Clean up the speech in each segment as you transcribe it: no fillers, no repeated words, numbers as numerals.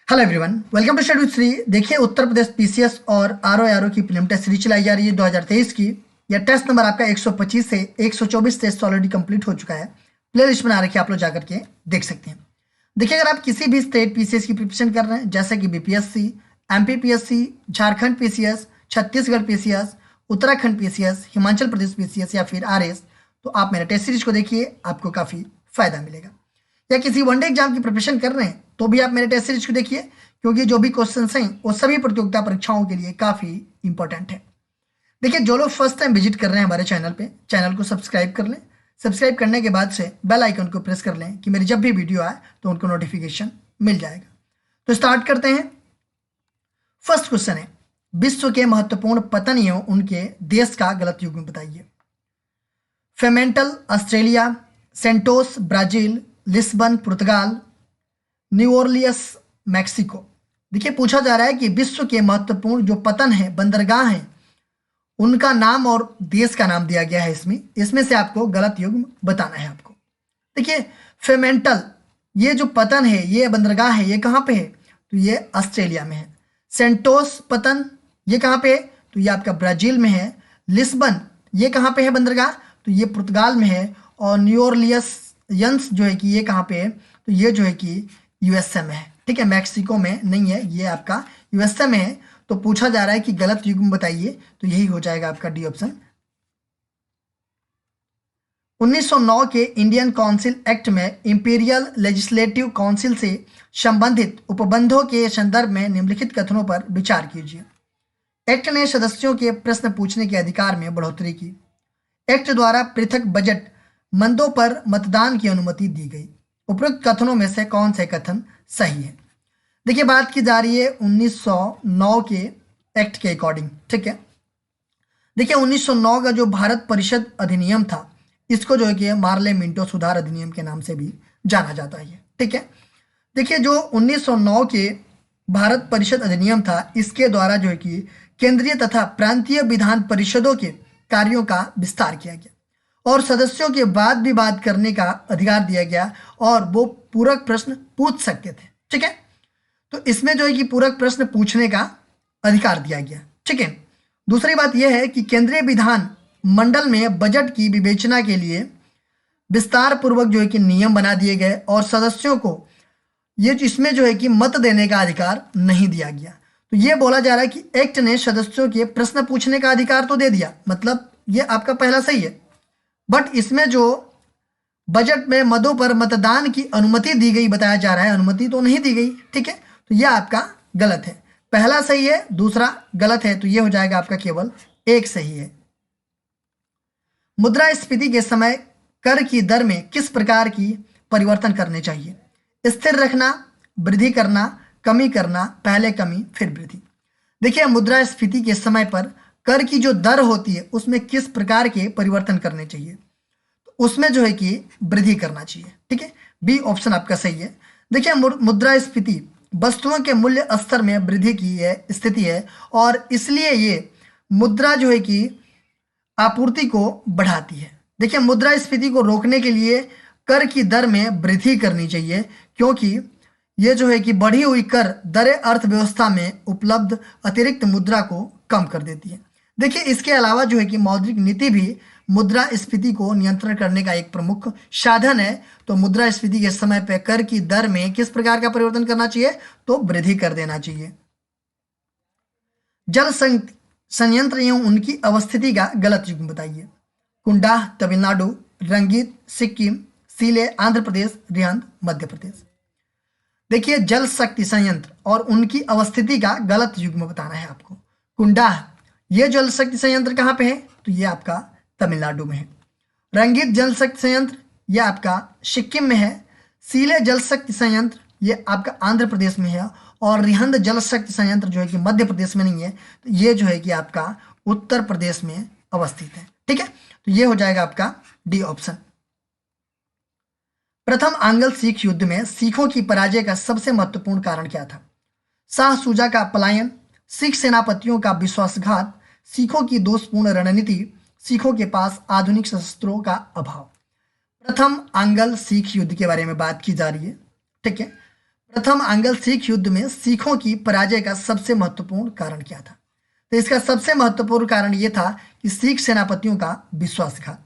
Hello everyone, welcome to study with Shri. देखिए, Uttar Pradesh PCS और RO की प्रीलिम टेस्ट सीरीज चलाई जा रही है 2023 की। यह टेस्ट नंबर आपका 125 से 124 टेस्ट ऑलरेडी कंप्लीट हो चुका है। प्ले लिस्ट बना रखी है, आप लोग जाकर के देख सकते हैं। देखिए, अगर आप किसी भी स्टेट पीसीएस की प्रिपरेशन कर रहे हैं, जैसे कि BPSC, MPPSC, Jharkhand PCS, Chhattisgarh PCS, Uttarakhand PCS, Himachal Pradesh PCS या फिर आरएस, तो आप मेरे टेस्ट सीरीज को देखिए, आपको काफ़ी फायदा मिलेगा। या किसी वनडे एग्जाम की प्रिपरेशन कर रहे हैं तो भी आप मेरे टेस्ट सीरीज को देखिए, क्योंकि जो भी क्वेश्चंस हैं वो सभी प्रतियोगिता परीक्षाओं के लिए काफ़ी इंपॉर्टेंट है। देखिए, जो लोग फर्स्ट टाइम विजिट कर रहे हैं हमारे चैनल पे, चैनल को सब्सक्राइब कर लें। सब्सक्राइब करने के बाद से बेल आइकन को प्रेस कर लें कि मेरी जब भी वीडियो आए तो उनको नोटिफिकेशन मिल जाएगा। तो स्टार्ट करते हैं। फर्स्ट क्वेश्चन है, विश्व के महत्वपूर्ण पतनियों उनके देश का गलत युग्म बताइए। फेमेंटल ऑस्ट्रेलिया, सेंटोस ब्राजील, लिस्बन पुर्तगाल, न्यू ऑरलियंस मैक्सिको। देखिए, पूछा जा रहा है कि विश्व के महत्वपूर्ण जो पतन है, बंदरगाह हैं, उनका नाम और देश का नाम दिया गया है। इसमें से आपको गलत युग्म बताना है आपको। देखिए, फेमेंटल, ये जो पतन है, ये बंदरगाह है, ये कहाँ पे है? तो ये ऑस्ट्रेलिया में है। सेंटोस पतन, ये कहाँ पे है? तो ये आपका ब्राजील में है। लिस्बन, ये कहाँ पे है बंदरगाह? तो ये पुर्तगाल में है। और न्यू ऑरलियंस जो है कि ये कहाँ पे है? तो ये जो है कि यूएसए में है। ठीक है, मैक्सिको में नहीं है, ये आपका यूएसए में है। तो पूछा जा रहा है कि गलत युग्म बताइए, तो यही हो जाएगा आपका डी ऑप्शन। 1909 के इंडियन काउंसिल एक्ट में इंपीरियल लेजिस्लेटिव काउंसिल से संबंधित उपबंधों के संदर्भ में निम्नलिखित कथनों पर विचार कीजिए। एक्ट ने सदस्यों के प्रश्न पूछने के अधिकार में बढ़ोतरी की। एक्ट द्वारा पृथक बजट मंदों पर मतदान की अनुमति दी गई। उपरोक्त कथनों में से कौन से कथन सही है? देखिए, बात की जा रही है 1909 के एक्ट के अकॉर्डिंग। ठीक है, देखिए 1909 का जो भारत परिषद अधिनियम था, इसको जो है कि मार्ले मिंटो सुधार अधिनियम के नाम से भी जाना जाता है। ठीक है, देखिए जो 1909 के भारत परिषद अधिनियम था, इसके द्वारा जो है कि केंद्रीय तथा प्रांतीय विधान परिषदों के कार्यों का विस्तार किया गया और सदस्यों के वाद विवाद करने का अधिकार दिया गया और वो पूरक प्रश्न पूछ सकते थे। ठीक है, तो इसमें जो है कि पूरक प्रश्न पूछने का अधिकार दिया गया। ठीक है, दूसरी बात यह है कि केंद्रीय विधान मंडल में बजट की विवेचना के लिए विस्तार पूर्वक जो है कि नियम बना दिए गए और सदस्यों को ये इसमें जो है कि मत देने का अधिकार नहीं दिया गया। तो ये बोला जा रहा है कि एक्ट ने सदस्यों के प्रश्न पूछने का अधिकार तो दे दिया, मतलब ये आपका पहला सही है, बट इसमें जो बजट में मदों पर मतदान की अनुमति दी गई बताया जा रहा है, अनुमति तो नहीं दी गई। ठीक है, तो यह आपका गलत है। पहला सही है, दूसरा गलत है, तो यह हो जाएगा आपका केवल एक सही है। मुद्रास्फीति के समय कर की दर में किस प्रकार की परिवर्तन करने चाहिए? स्थिर रखना, वृद्धि करना, कमी करना, पहले कमी फिर वृद्धि। देखिए, मुद्रास्फीति के समय पर कर की जो दर होती है उसमें किस प्रकार के परिवर्तन करने चाहिए? तो उसमें जो है कि वृद्धि करना चाहिए। ठीक है, बी ऑप्शन आपका सही है। देखिए, मुद्रास्फीति वस्तुओं के मूल्य स्तर में वृद्धि की स्थिति है और इसलिए ये मुद्रा जो है कि आपूर्ति को बढ़ाती है। देखिए, मुद्रास्फीति को रोकने के लिए कर की दर में वृद्धि करनी चाहिए, क्योंकि ये जो है कि बढ़ी हुई कर दरें अर्थव्यवस्था में उपलब्ध अतिरिक्त मुद्रा को कम कर देती है। देखिए, इसके अलावा जो है कि मौद्रिक नीति भी मुद्रास्फीति को नियंत्रण करने का एक प्रमुख साधन है। तो मुद्रास्फीति के समय पर कर की दर में किस प्रकार का परिवर्तन करना चाहिए? तो वृद्धि कर देना चाहिए। जल संयंत्र एवं उनकी अवस्थिति का गलत युग्म बताइए। कुंडाह तमिलनाडु, रंगीत सिक्किम, सीले आंध्र प्रदेश, रिहंद मध्य प्रदेश। देखिए, जल शक्ति संयंत्र और उनकी अवस्थिति का गलत युग्म बताना है आपको। कुंडाह, ये जल शक्ति संयंत्र कहाँ पे है? तो ये आपका तमिलनाडु में है। रंगीत जल शक्ति संयंत्र ये आपका सिक्किम में है। सीले जल शक्ति संयंत्र ये आपका आंध्र प्रदेश में है और रिहंद जल शक्ति संयंत्र जो है कि मध्य प्रदेश में नहीं है, तो ये जो है कि आपका उत्तर प्रदेश में अवस्थित है। ठीक है, तो ये हो जाएगा आपका डी ऑप्शन। प्रथम आंग्ल सिख युद्ध में सिखों की पराजय का सबसे महत्वपूर्ण कारण क्या था? शाह शुजा का पलायन, सिख सेनापतियों का विश्वासघात, सिखों की दोषपूर्ण रणनीति, सिखों के पास आधुनिक शस्त्रों का अभाव। प्रथम आंग्ल सिख युद्ध के बारे में बात की जा रही है। ठीक है, प्रथम आंग्ल सिख युद्ध में सिखों की पराजय का सबसे महत्वपूर्ण कारण क्या था? तो इसका सबसे महत्वपूर्ण कारण यह था कि सिख सेनापतियों का विश्वासघात।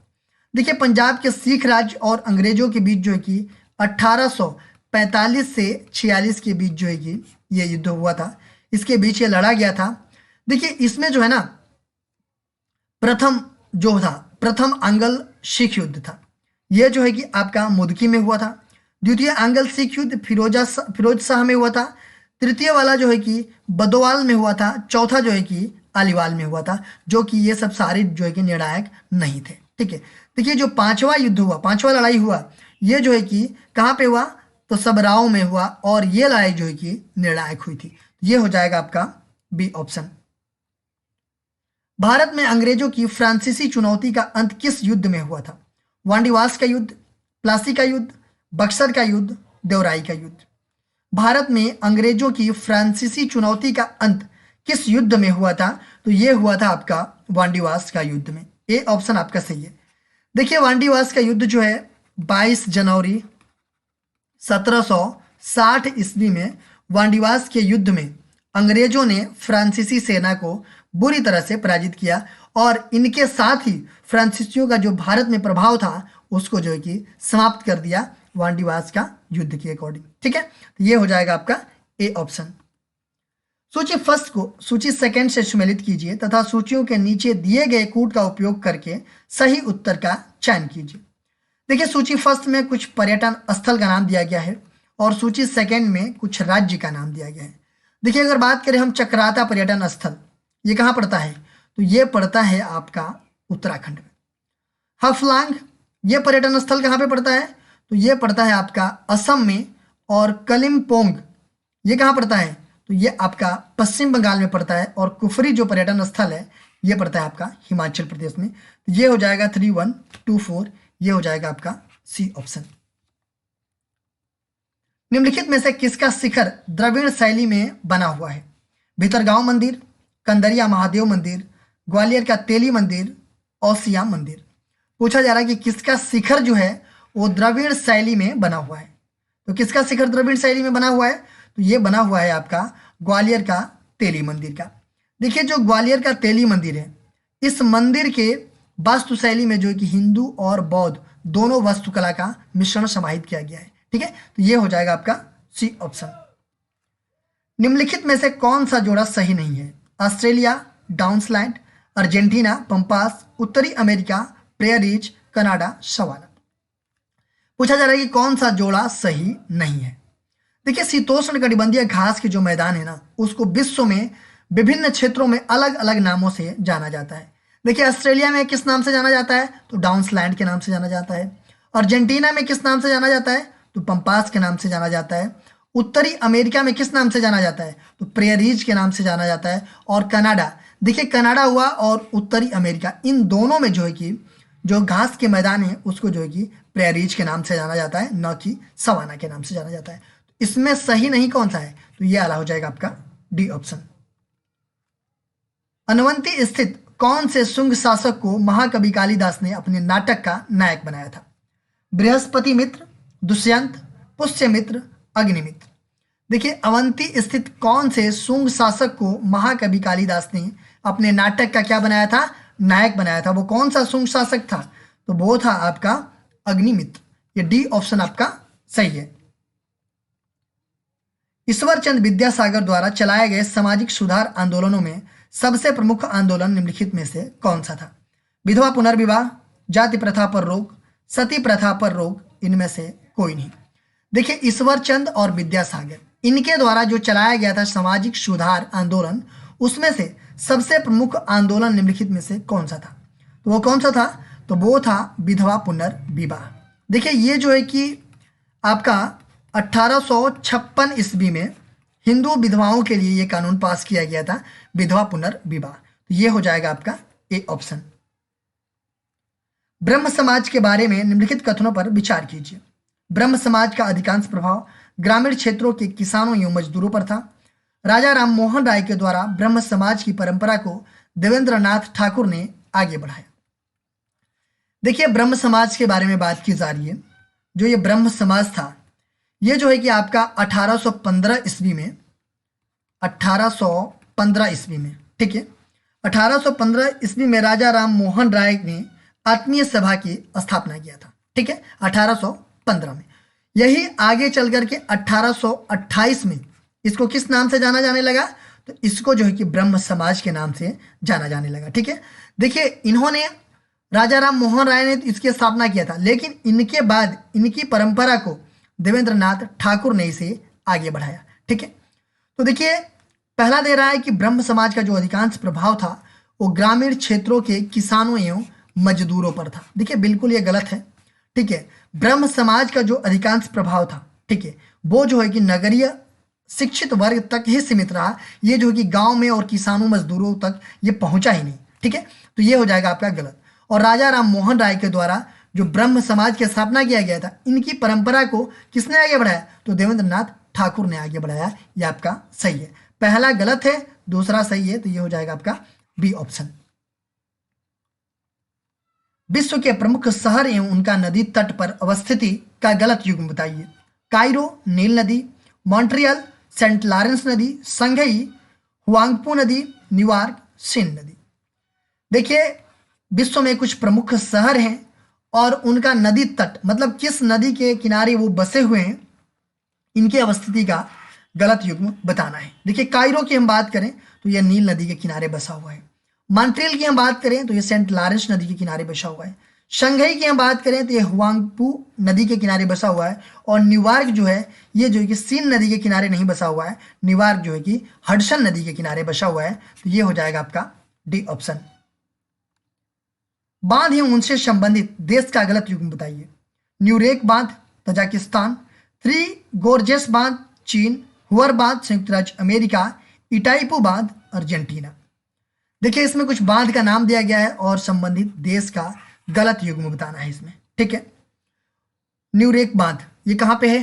देखिए, पंजाब के सिख राज्य और अंग्रेजों के बीच जो है कि 1845 से 46 के बीच जो है कि ये युद्ध हुआ था, इसके बीच ये लड़ा गया था। देखिए, इसमें जो है ना, प्रथम जो था, प्रथम आंग्ल सिख युद्ध था, यह जो है कि आपका मुदकी में हुआ था। द्वितीय आंग्ल सिख युद्ध फिरोज शाह में हुआ था। तृतीय वाला जो है कि बदोवाल में हुआ था। चौथा जो है कि अलीवाल में हुआ था, जो कि ये सब सारे जो है कि निर्णायक नहीं थे। ठीक है, देखिए जो पांचवा युद्ध हुआ, पांचवा लड़ाई हुआ, ये जो है कि कहाँ पे हुआ? तो सबराव में हुआ, और ये लड़ाई जो है कि निर्णायक हुई थी। ये हो जाएगा आपका बी ऑप्शन। भारत में अंग्रेजों की फ्रांसीसी चुनौती का अंत किस युद्ध में हुआ था? वांडीवास का युद्ध, प्लासी का युद्ध, बक्सर का युद्ध, देवराई का युद्ध। भारत में अंग्रेजों की फ्रांसीसी चुनौती का अंत किस युद्ध में हुआ था? तो यह हुआ था आपका वांडीवास का युद्ध में। ए ऑप्शन आपका सही है। देखिए, वांडीवास का युद्ध जो है 22 जनवरी 1760 ईस्वी में वांडीवास के युद्ध में अंग्रेजों ने फ्रांसीसी सेना को बुरी तरह से पराजित किया, और इनके साथ ही फ्रांसीसियों का जो भारत में प्रभाव था उसको जो है कि समाप्त कर दिया वांडीवास का युद्ध के अकॉर्डिंग। ठीक है, तो ये हो जाएगा आपका ए ऑप्शन। सूची फर्स्ट को सूची सेकंड से सम्मिलित कीजिए तथा सूचियों के नीचे दिए गए कूट का उपयोग करके सही उत्तर का चयन कीजिए। देखिए, सूची फर्स्ट में कुछ पर्यटन स्थल का नाम दिया गया है, और सूची सेकंड में कुछ राज्य का नाम दिया गया है। देखिए, अगर बात करें हम चक्राता पर्यटन स्थल, ये कहाँ पड़ता है? तो ये पड़ता है आपका उत्तराखंड में। हफलांग, ये पर्यटन स्थल कहाँ पे पड़ता है? तो ये पड़ता है आपका असम में। और कलिम्पोंग, ये कहाँ पड़ता है? तो ये आपका पश्चिम बंगाल में पड़ता है। और कुफरी जो पर्यटन स्थल है, ये पड़ता है आपका हिमाचल प्रदेश में। तो ये हो जाएगा 3124, ये हो जाएगा आपका सी ऑप्शन। निम्नलिखित में से किसका शिखर द्रविड़ शैली में बना हुआ है? भीतरगांव मंदिर, कंदरिया महादेव मंदिर, ग्वालियर का तेली मंदिर, औसिया मंदिर। पूछा जा रहा है कि किसका शिखर जो है वो द्रविड़ शैली में बना हुआ है। तो किसका शिखर द्रविड़ शैली में बना हुआ है? तो ये बना हुआ है आपका ग्वालियर का तेली मंदिर का। देखिए, जो ग्वालियर का तेली मंदिर है, इस मंदिर के वास्तुशैली में जो है कि हिंदू और बौद्ध दोनों वास्तुकला का मिश्रण समाहित किया गया है। ठीक है, तो ये हो जाएगा आपका सी ऑप्शन। निम्नलिखित में से कौन सा जोड़ा सही नहीं है? ऑस्ट्रेलिया डाउन्सलैंड, अर्जेंटीना पंपास, उत्तरी अमेरिका प्रेयरीज, कनाडा सवाना। पूछा जा रहा है कि कौन सा जोड़ा सही नहीं है। देखिए, शीतोष्ण कटिबंधीय घास के जो मैदान है ना, उसको विश्व में विभिन्न क्षेत्रों में अलग अलग नामों से जाना जाता है। देखिए, ऑस्ट्रेलिया में किस नाम से जाना जाता है? तो डाउन्सलैंड के नाम से जाना जाता है। अर्जेंटीना में किस नाम से जाना जाता है? तो पंपास के नाम से जाना जाता है। उत्तरी अमेरिका में किस नाम से जाना जाता है? तो प्रेयरीज के नाम से जाना जाता है। और कनाडा, देखिए कनाडा हुआ और उत्तरी अमेरिका, इन दोनों में जो है कि जो घास के मैदान है उसको जो है कि प्रेयरीज के नाम से जाना जाता है, न कि सवाना के नाम से जाना जाता है। इसमें सही नहीं कौन सा है? तो ये आला हो जाएगा आपका डी ऑप्शन। अनवंती स्थित कौन से शुंग शासक को महाकवि कालिदास ने अपने नाटक का नायक बनाया था? बृहस्पति मित्र, दुष्यंत, पुष्यमित्र, अग्निमित्र। देखिए, अवंती स्थित कौन से शुंग शासक को महाकवि कालिदास ने अपने नाटक का क्या बनाया था? नायक बनाया था। वो कौन सा शुंग शासक था? तो वो था आपका अग्निमित्र। ये डी ऑप्शन आपका सही है। ईश्वरचंद विद्यासागर द्वारा चलाए गए सामाजिक सुधार आंदोलनों में सबसे प्रमुख आंदोलन निम्नलिखित में से कौन सा था? विधवा पुनर्विवाह, जाति प्रथा पर रोक, सती प्रथा पर रोक, इनमें से कोई नहीं। देखिए, ईश्वरचंद और विद्यासागर, इनके द्वारा जो चलाया गया था सामाजिक सुधार आंदोलन, उसमें से सबसे प्रमुख आंदोलन निम्नलिखित में से कौन सा था? तो वो कौन सा था? तो वो था विधवा पुनर्विवाह। देखिए, ये जो है कि आपका 1856 ईस्वी में हिंदू विधवाओं के लिए ये कानून पास किया गया था, विधवा पुनर्विवाह। तो ये हो जाएगा आपका ए ऑप्शन। ब्रह्म समाज के बारे में निम्नलिखित कथनों पर विचार कीजिए। ब्रह्म समाज का अधिकांश प्रभाव ग्रामीण क्षेत्रों के किसानों एवं मजदूरों पर था। राजा राम मोहन राय के द्वारा ब्रह्म समाज की परंपरा को देवेंद्र नाथ ठाकुर ने आगे बढ़ाया। देखिए, ब्रह्म समाज के बारे में बात की जा रही है। जो ये ब्रह्म समाज था, ये जो है कि आपका 1815 ईस्वी में, 1815 ईस्वी में, ठीक है, 1815 ईस्वी में राजा राम मोहन राय ने आत्मीय सभा की स्थापना किया था, ठीक है, 1815 में। यही आगे चल करके 1828 में इसको किस नाम से जाना जाने लगा, तो इसको जो है कि ब्रह्म समाज के नाम से जाना जाने लगा, ठीक है। देखिए, इन्होंने, राजा राम मोहन राय ने इसकी स्थापना किया था, लेकिन इनके बाद इनकी परंपरा को देवेंद्र नाथ ठाकुर ने इसे आगे बढ़ाया, ठीक है। तो देखिए, पहला दे रहा है कि ब्रह्म समाज का जो अधिकांश प्रभाव था वो ग्रामीण क्षेत्रों के किसानों एवं मजदूरों पर था। देखिए, बिल्कुल ये गलत है, ठीक है। ब्रह्म समाज का जो अधिकांश प्रभाव था, ठीक है, वो जो है कि नगरीय शिक्षित वर्ग तक ही सीमित रहा। ये जो है कि गांव में और किसानों मजदूरों तक ये पहुंचा ही नहीं, ठीक है। तो ये हो जाएगा आपका गलत। और राजा राम मोहन राय के द्वारा जो ब्रह्म समाज की स्थापना किया गया था, इनकी परंपरा को किसने आगे बढ़ाया, तो देवेंद्र नाथ ठाकुर ने आगे बढ़ाया। ये आपका सही है। पहला गलत है, दूसरा सही है, तो ये हो जाएगा आपका बी ऑप्शन। विश्व के प्रमुख शहर एवं उनका नदी तट पर अवस्थिति का गलत युग्म बताइए। कायरो, नील नदी, मॉन्ट्रियल, सेंट लॉरेंस नदी, संघई, हुआंगपू नदी, न्यूयॉर्क, सीन नदी। देखिए, विश्व में कुछ प्रमुख शहर हैं और उनका नदी तट, मतलब किस नदी के किनारे वो बसे हुए हैं, इनकी अवस्थिति का गलत युग्म बताना है। देखिए, कायरो की हम बात करें तो यह नील नदी के किनारे बसा हुआ है। मॉन्ट्रियल की हम बात करें तो यह सेंट लॉरेंस नदी के किनारे बसा हुआ है। शंघाई की हम बात करें तो यह हुआंगपू नदी के किनारे बसा हुआ है। और न्यूयॉर्क जो है, ये जो है कि सीन नदी के किनारे नहीं बसा हुआ है। न्यूयॉर्क जो है कि हडसन नदी के किनारे बसा हुआ है। तो ये हो जाएगा आपका डी ऑप्शन। बांध एवं उनसे संबंधित देश का गलत युग्म बताइए। न्यूरेक बांध, तजाकिस्तान। थ्री गोर्जेस बांध, चीन। हुअर बांध, संयुक्त राज्य अमेरिका। इटाइपू बांध, अर्जेंटीना। देखिए, इसमें कुछ बांध का नाम दिया गया है और संबंधित देश का गलत युग्म बताना है इसमें, ठीक है। न्यूरेक बांध ये कहाँ पे है,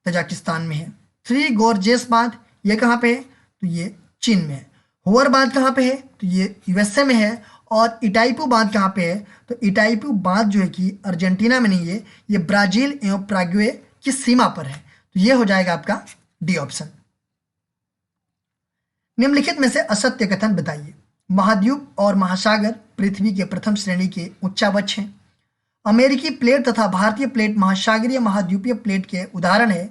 तजाकिस्तान में है। थ्री गोर्जेस बांध ये कहाँ पे है, तो ये चीन में है। हुअर बांध कहाँ पे है, तो ये यूएसए में है। और इटाइपू बांध कहाँ पे है, तो इटाइपू बांध जो है कि अर्जेंटीना में नहीं है, ये ब्राजील एवं पैराग्वे की सीमा पर है। तो ये हो जाएगा आपका डी ऑप्शन। निम्नलिखित में से असत्य कथन बताइए। महाद्वीप और महासागर पृथ्वी के प्रथम श्रेणी के उच्चावक्ष हैं। अमेरिकी प्लेट तथा भारतीय प्लेट महासागरीय महाद्वीपीय प्लेट के उदाहरण है।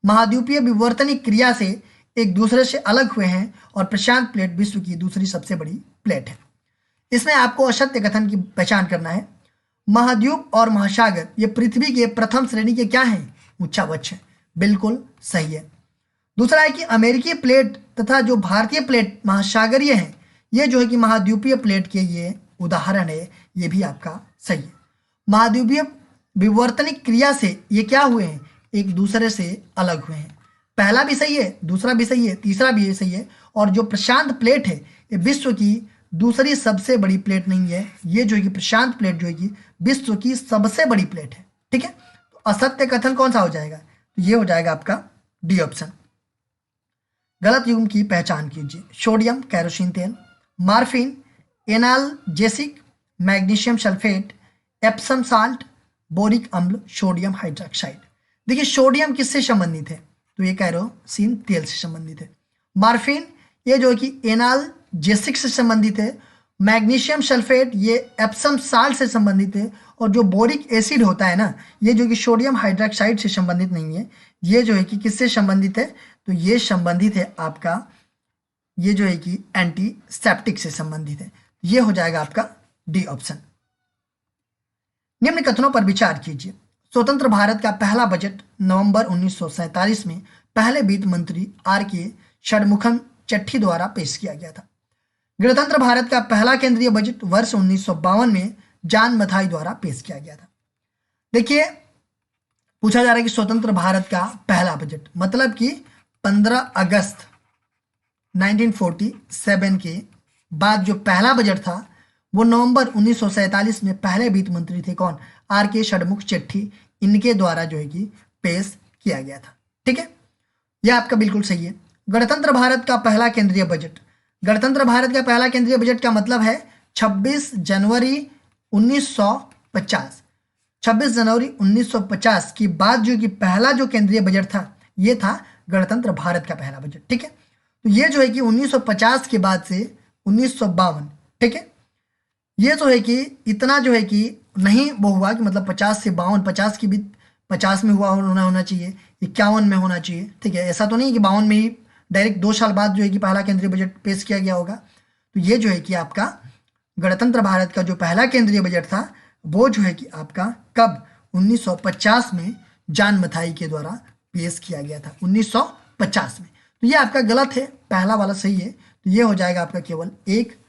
महाद्वीपीय विवर्तनिक क्रिया से एक दूसरे से अलग हुए हैं और प्रशांत प्लेट विश्व की दूसरी सबसे बड़ी प्लेट है। इसमें आपको असत्य कथन की पहचान करना है। महाद्वीप और महासागर ये पृथ्वी के प्रथम श्रेणी के क्या हैं, उच्चावक्ष हैं, बिल्कुल सही है। दूसरा है कि अमेरिकी प्लेट तथा जो भारतीय प्लेट महासागरीय हैं, ये जो है कि महाद्वीपीय प्लेट के ये उदाहरण है, ये भी आपका सही है। महाद्वीपीय विवर्तनिक क्रिया से ये क्या हुए हैं, एक दूसरे से अलग हुए हैं। पहला भी सही है, दूसरा भी सही है, तीसरा भी सही है। और जो प्रशांत प्लेट है, ये विश्व की दूसरी सबसे बड़ी प्लेट नहीं है। ये जो है कि प्रशांत प्लेट जो है कि विश्व की सबसे बड़ी प्लेट है, ठीक है। तो असत्य कथन कौन सा हो जाएगा, तो ये हो जाएगा आपका डी ऑप्शन। गलत युग्म की पहचान कीजिए। सोडियम कैरोसिन तेल, morphine, analgesic, magnesium sulphate, Epsom salt, boric अम्ल, सोडियम हाइड्रोक्साइड। देखिए, सोडियम किससे संबंधित है, तो ये कैरोसिन तेल से संबंधित है। मार्फिन ये जो है कि एनाल्जेसिक से संबंधित है। मैग्नीशियम सल्फेट ये एप्सम साल्ट से संबंधित है। और जो बोरिक एसिड होता है ना, ये जो कि सोडियम हाइड्रोक्साइड से संबंधित नहीं है। ये जो है कि किससे संबंधित है, तो ये संबंधित है आपका, ये जो है कि एंटीसेप्टिक से संबंधित है। ये हो जाएगा आपका डी ऑप्शन। निम्न कथनों पर विचार कीजिए। स्वतंत्र भारत का पहला बजट नवंबर 1947 में पहले वित्त मंत्री आर के षणमुखम चट्टी द्वारा पेश किया गया था। गणतंत्र भारत का पहला केंद्रीय बजट वर्ष 1952 में जॉन मथाई द्वारा पेश किया गया था। देखिए, पूछा जा रहा है कि स्वतंत्र भारत का पहला बजट, मतलब कि 15 अगस्त 1947 के बाद जो पहला बजट था वो नवंबर 1947 में पहले वित्त मंत्री थे कौन, आर के षणमुख चट्टी, इनके द्वारा जो है कि पेश किया गया था, ठीक है। यह आपका बिल्कुल सही है। गणतंत्र भारत का पहला केंद्रीय बजट, गणतंत्र भारत का पहला केंद्रीय बजट का मतलब है 26 जनवरी 1950। 26 जनवरी 1950 के बाद जो कि पहला जो केंद्रीय बजट था ये था गणतंत्र भारत का पहला बजट। ठीक है, तो ये जो है कि 1950 के बाद से 1952, ठीक है, ये जो है कि इतना जो है कि नहीं वो हुआ कि मतलब 50 से 52, 50 की भी 50 में हुआ होना चाहिए, 51 में होना चाहिए। ठीक है, ऐसा तो नहीं कि 52 में ही डायरेक्ट 2 साल बाद जो है कि पहला केंद्रीय बजट पेश किया गया होगा। तो ये जो है कि आपका गणतंत्र भारत का जो पहला केंद्रीय बजट था वो जो है कि आपका कब 1950 में जॉन मथाई के द्वारा पेश किया गया था 1950 में। तो ये आपका गलत है, पहला वाला सही है। तो ये हो जाएगा आपका केवल एक।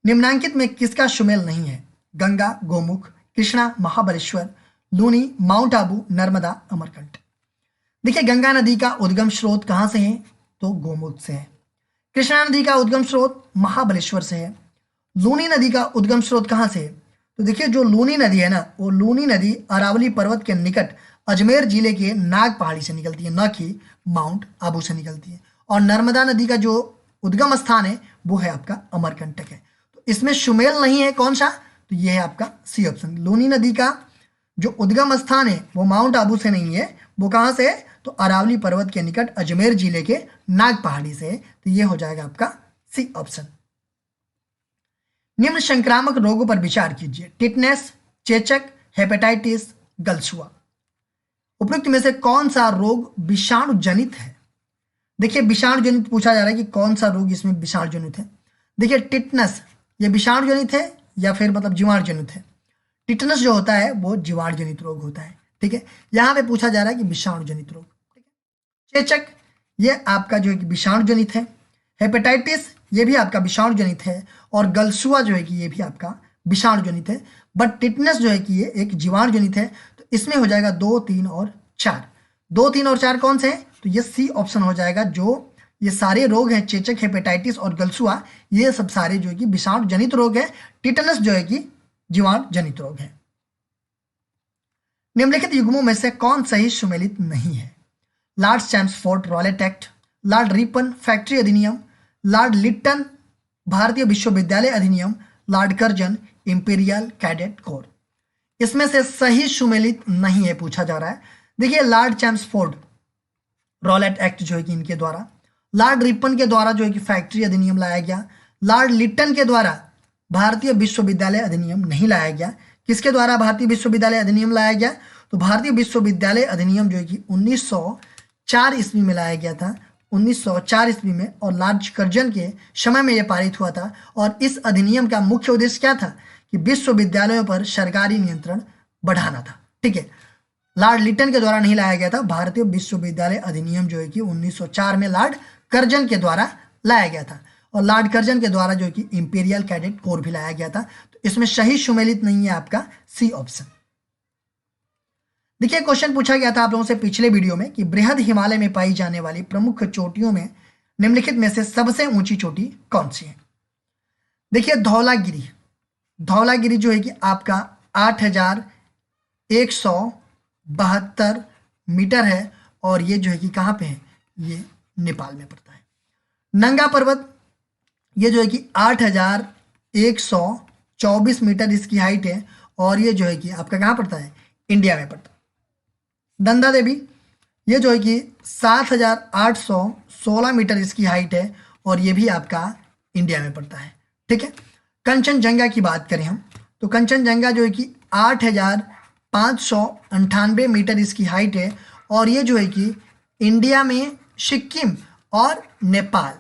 निम्नांकित में किसका सुमेल नहीं है? गंगा, गोमुख, कृष्णा, महाबलेश्वर, लूनी, माउंट आबू, नर्मदा, अमरकंटक। देखिए गंगा नदी का उद्गम स्रोत कहां से है? तो गोमुख से है। कृष्णा नदी का उद्गम स्रोत महाबलेश्वर से है। लूनी नदी का उद्गम स्रोत कहां से है? तो देखिए जो लूनी नदी है ना, वो लूनी नदी अरावली पर्वत के निकट अजमेर जिले के नाग पहाड़ी से निकलती है, न कि माउंट आबू से निकलती है। और नर्मदा नदी का जो उद्गम स्थान है वो है आपका अमरकंटक है। तो इसमें सुमेल नहीं है, कौन सा? तो ये है आपका सी ऑप्शन। लूनी नदी का जो उद्गम स्थान है वो माउंट आबू से नहीं है, वो कहां से है? तो अरावली पर्वत के निकट अजमेर जिले के नाग पहाड़ी से है। तो ये हो जाएगा आपका सी ऑप्शन। निम्न संक्रामक रोगों पर विचार कीजिए। टिटनेस, चेचक, हेपेटाइटिस, गलसुआ। उपरोक्त में से कौन सा रोग विषाणु जनित है? देखिए विषाणु जनित पूछा जा रहा है कि कौन सा रोग इसमें विषाणु जनित है। देखिए टिटनस ये विषाणु जनित है या फिर मतलब जीवाणु जनित है? टिटनस जो होता है वो जीवाणु जनित रोग होता है। ठीक है, यहाँ पे पूछा जा रहा है कि विषाणु जनित रोग। ठीक है, चेचक ये आपका जो है कि विषाणु जनित है। हेपेटाइटिस ये भी आपका विषाणु जनित है। और गलसुआ जो है कि ये भी आपका विषाणु जनित है। बट टिटनस जो है कि ये एक जीवाणु जनित है। तो इसमें हो जाएगा 2, 3 और 4। 2, 3 और 4 कौन से हैं? तो ये सी ऑप्शन हो जाएगा। जो ये सारे रोग हैं, चेचक, हेपेटाइटिस और गलसुआ, ये सब सारे जो है कि विषाणु जनित रोग है। टिटनस जो है कि जीवाणु जनित रोग है। निम्नलिखित युग्मों में से कौन सही सुमेलित नहीं है? Lord Chelmsford Rowlatt act, Lord Ripon factory अधिनियम, लॉर्ड लिट्टन भारतीय विश्वविद्यालय अधिनियम, Lord Curzon imperial cadet corps. इसमें से सही सुमेलित नहीं है पूछा जा रहा है। देखिए लॉर्ड चैम्सफोर्ड रॉलेट एक्ट जो है कि इनके द्वारा, लॉर्ड रिपन के द्वारा जो है कि फैक्ट्री अधिनियम लाया गया, लॉर्ड लिट्टन के द्वारा भारतीय विश्वविद्यालय अधिनियम नहीं लाया गया। किसके द्वारा भारतीय विश्वविद्यालय अधिनियम लाया गया? तो भारतीय विश्वविद्यालय अधिनियम जो है कि 1904 ईस्वी में लाया गया था, 1904 ईस्वी में। और लॉर्ड कर्जन के समय में यह पारित हुआ था। और इस अधिनियम का मुख्य उद्देश्य क्या था? कि विश्वविद्यालयों पर सरकारी नियंत्रण बढ़ाना था। ठीक है, लॉर्ड लिट्टन के द्वारा नहीं लाया गया था। भारतीय विश्वविद्यालय अधिनियम जो है कि 1904 में लॉर्ड कर्जन के द्वारा लाया गया था। और लॉर्ड कर्जन के द्वारा जो है कि इंपीरियल कैडेट कोर भी लाया गया था। तो इसमें सही सुमेलित नहीं है आपका सी ऑप्शन। देखिए क्वेश्चन पूछा गया था आप लोगों से पिछले वीडियो में कि बृहद हिमालय में पाई जाने वाली प्रमुख चोटियों में निम्नलिखित में से सबसे ऊंची चोटी कौन सी है? देखिए धौलागिरी, धौलागिरी जो है कि आपका 8,172 मीटर है। और ये जो है कि कहाँ पे है? ये नेपाल में पड़ता है। नंगा पर्वत ये जो है कि 8,124 मीटर इसकी हाइट है। और ये जो है कि आपका कहाँ पड़ता है? इंडिया में पड़ता है। नंदा देवी ये जो है कि 7,816 मीटर इसकी हाइट है। और ये भी आपका इंडिया में पड़ता है। ठीक है, कंचनजंगा की बात करें हम तो कंचनजंगा जो है कि 8,598 मीटर इसकी हाइट है। और ये जो है कि इंडिया में सिक्किम और नेपाल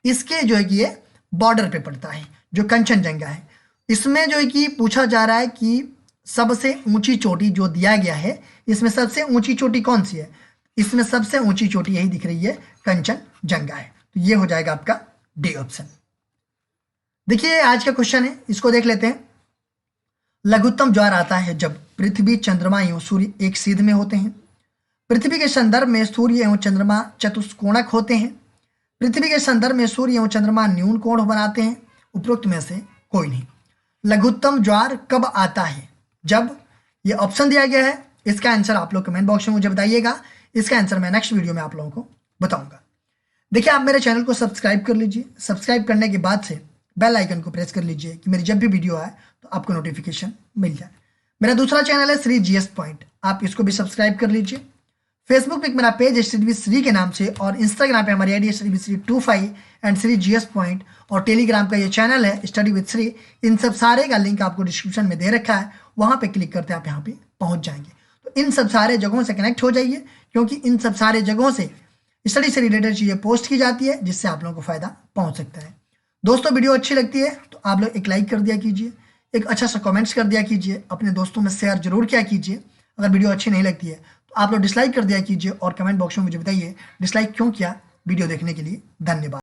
इसके जो है कि ये बॉर्डर पे पड़ता है जो कंचनजंगा है। इसमें जो है कि पूछा जा रहा है कि सबसे ऊंची चोटी जो दिया गया है, इसमें सबसे ऊंची चोटी कौन सी है? इसमें सबसे ऊंची चोटी यही दिख रही है, कंचनजंगा है। तो ये हो जाएगा आपका डी ऑप्शन। देखिए आज का क्वेश्चन है, इसको देख लेते हैं। लघुत्तम ज्वार आता है जब पृथ्वी, चंद्रमा एवं सूर्य एक सीध में होते हैं। पृथ्वी के संदर्भ में सूर्य एवं चंद्रमा चतुष्कोणक होते हैं। पृथ्वी के संदर्भ में सूर्य एवं चंद्रमा न्यून कोण बनाते हैं। उपरोक्त में से कोई नहीं। लघुत्तम ज्वार कब आता है? जब ये ऑप्शन दिया गया है। इसका आंसर आप लोग कमेंट बॉक्स में मुझे बताइएगा। इसका आंसर मैं नेक्स्ट वीडियो में आप लोगों को बताऊंगा। देखिए आप मेरे चैनल को सब्सक्राइब कर लीजिए। सब्सक्राइब करने के बाद से बेल आइकन को प्रेस कर लीजिए कि मेरी जब भी वीडियो आए तो आपको नोटिफिकेशन मिल जाए। मेरा दूसरा चैनल है श्री जीएस पॉइंट, आप इसको भी सब्सक्राइब कर लीजिए। फेसबुक पे मेरा पेज है स्टडी विद श्री के नाम से, और इंस्टाग्राम पे हमारी आईडी है study with Shri 25 and Shri GS point, और टेलीग्राम का ये चैनल है स्टडी विद श्री। इन सब सारे का लिंक आपको डिस्क्रिप्शन में दे रखा है, वहाँ पे क्लिक करते आप यहाँ पे पहुँच जाएंगे। तो इन सब सारे जगहों से कनेक्ट हो जाइए, क्योंकि इन सब सारे जगहों से स्टडी से रिलेटेड चीज़ें पोस्ट की जाती है, जिससे आप लोगों को फायदा पहुँच सकता है। दोस्तों वीडियो अच्छी लगती है तो आप लोग एक लाइक कर दिया कीजिए, एक अच्छा सा कमेंट्स कर दिया कीजिए, अपने दोस्तों में शेयर जरूर किया कीजिए। अगर वीडियो अच्छी नहीं लगती है तो आप लोग डिसलाइक कर दिया कीजिए, और कमेंट बॉक्स में मुझे बताइए डिसलाइक क्यों किया। वीडियो देखने के लिए धन्यवाद।